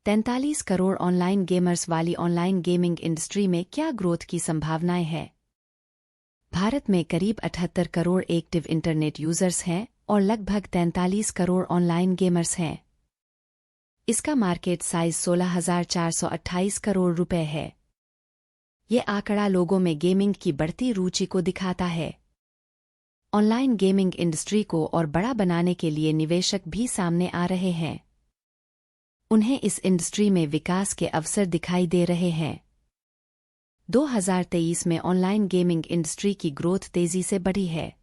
43 crore online gamers वाली online gaming industry में क्या ग्रोथ की संभावनाएं हैं? भारत में करीब 78 करोड़ एक्टिव इंटरनेट यूजर्स हैं और लगभग 43 करोड़ ऑनलाइन गेमर्स हैं। इसका मार्केट साइज 16,428 करोड़ रुपए है। ये आंकड़ा लोगों में गेमिंग की बढ़ती रुचि को दिखाता है। ऑनलाइन गेमिंग इंडस्ट्री को और बड़ा बनाने के लिए निवेशक भी सामने आ रहे हैं। उन्हें इस इंडस्ट्री में विकास के अवसर दिखाई दे रहे हैं। 2023 में ऑनलाइन गेमिंग इंडस्ट्री की ग्रोथ तेजी से बढ़ी है।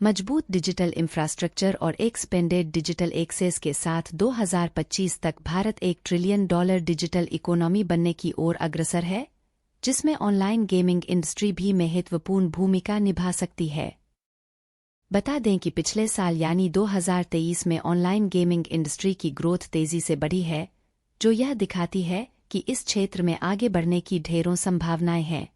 मजबूत डिजिटल इंफ्रास्ट्रक्चर और एक्सपेंडेड डिजिटल एक्सेस के साथ 2025 तक भारत $1 ट्रिलियन डिजिटल इकोनॉमी बनने की ओर अग्रसर है, जिसमें ऑनलाइन गेमिंग इंडस्ट्री भी महत्वपूर्ण भूमिका निभा सकती है। बता दें कि पिछले साल यानी 2023 में ऑनलाइन गेमिंग इंडस्ट्री की ग्रोथ तेजी से बढ़ी है, जो यह दिखाती है कि इस क्षेत्र में आगे बढ़ने की ढेरों संभावनाएं हैं।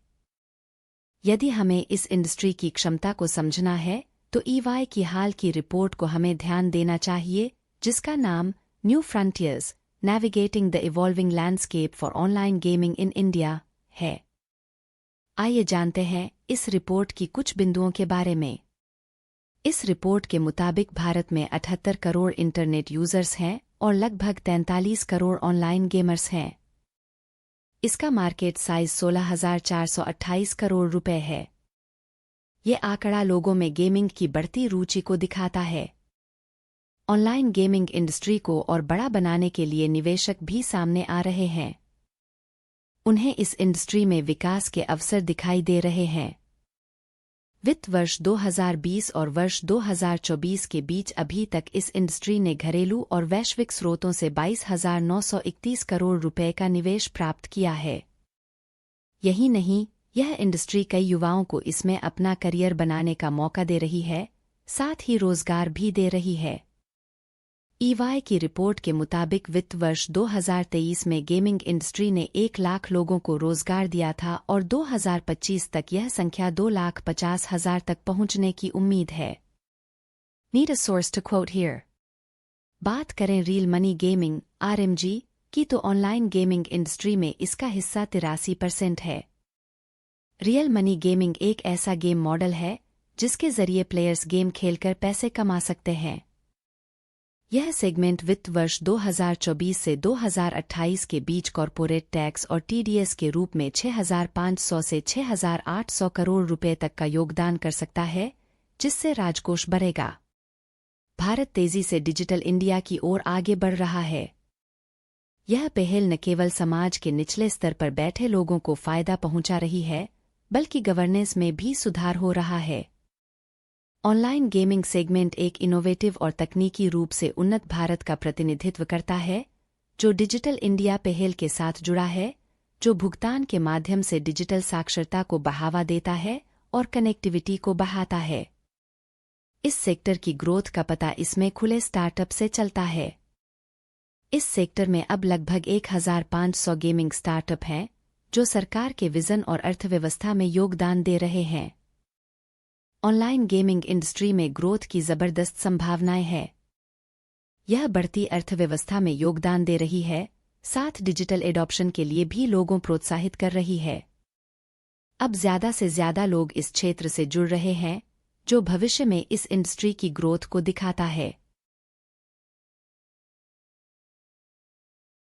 यदि हमें इस इंडस्ट्री की क्षमता को समझना है, तो EY की हाल की रिपोर्ट को हमें ध्यान देना चाहिए, जिसका नाम new frontiers navigating the evolving landscape for online gaming in India है। आइए जानते हैं इस रिपोर्ट की कुछ बिंदुओं के बारे में। इस रिपोर्ट के मुताबिक भारत में 78 करोड़ इंटरनेट यूजर्स हैं और लगभग 43 करोड़ ऑनलाइन गेमर्स हैं। इसका मार्केट साइज 16,428 करोड़ रुपए है। ये आंकड़ा लोगों में गेमिंग की बढ़ती रुचि को दिखाता है। ऑनलाइन गेमिंग इंडस्ट्री को और बड़ा बनाने के लिए निवेशक भी सामने आ रहे हैं। उन्हें इस इंडस्ट्री में विकास के अवसर दिखाई दे रहे हैं। वित्त वर्ष 2020 और वर्ष 2024 के बीच अभी तक इस इंडस्ट्री ने घरेलू और वैश्विक स्रोतों से 22,931 करोड़ रुपए का निवेश प्राप्त किया है। यही नहीं, यह इंडस्ट्री कई युवाओं को इसमें अपना करियर बनाने का मौका दे रही है, साथ ही रोजगार भी दे रही है। EY की रिपोर्ट के मुताबिक वित्त वर्ष 2023 में गेमिंग इंडस्ट्री ने 1 लाख लोगों को रोजगार दिया था और 2025 तक यह संख्या 2,50,000 तक पहुंचने की उम्मीद है। Need a source to quote here. बात करें रियल मनी गेमिंग RMG की, तो ऑनलाइन गेमिंग इंडस्ट्री में इसका हिस्सा 83% है। रियल मनी गेमिंग एक ऐसा गेम मॉडल है जिसके जरिए प्लेयर्स गेम खेलकर पैसे कमा सकते हैं। यह सेगमेंट वित्त वर्ष 2024 से 2028 के बीच कॉरपोरेट टैक्स और TDS के रूप में 6,500 से 6,800 करोड़ रुपए तक का योगदान कर सकता है, जिससे राजकोष बढ़ेगा। भारत तेजी से डिजिटल इंडिया की ओर आगे बढ़ रहा है। यह पहल न केवल समाज के निचले स्तर पर बैठे लोगों को फायदा पहुंचा रही है, बल्कि गवर्नेंस में भी सुधार हो रहा है। ऑनलाइन गेमिंग सेगमेंट एक इनोवेटिव और तकनीकी रूप से उन्नत भारत का प्रतिनिधित्व करता है, जो डिजिटल इंडिया पहल के साथ जुड़ा है, जो भुगतान के माध्यम से डिजिटल साक्षरता को बढ़ावा देता है और कनेक्टिविटी को बढ़ाता है। इस सेक्टर की ग्रोथ का पता इसमें खुले स्टार्टअप से चलता है। इस सेक्टर में अब लगभग 1,500 गेमिंग स्टार्टअप हैं, जो सरकार के विजन और अर्थव्यवस्था में योगदान दे रहे हैं। ऑनलाइन गेमिंग इंडस्ट्री में ग्रोथ की जबरदस्त संभावनाएं हैं। यह बढ़ती अर्थव्यवस्था में योगदान दे रही है, साथ डिजिटल एडॉप्शन के लिए भी लोगों प्रोत्साहित कर रही है। अब ज्यादा से ज्यादा लोग इस क्षेत्र से जुड़ रहे हैं, जो भविष्य में इस इंडस्ट्री की ग्रोथ को दिखाता है।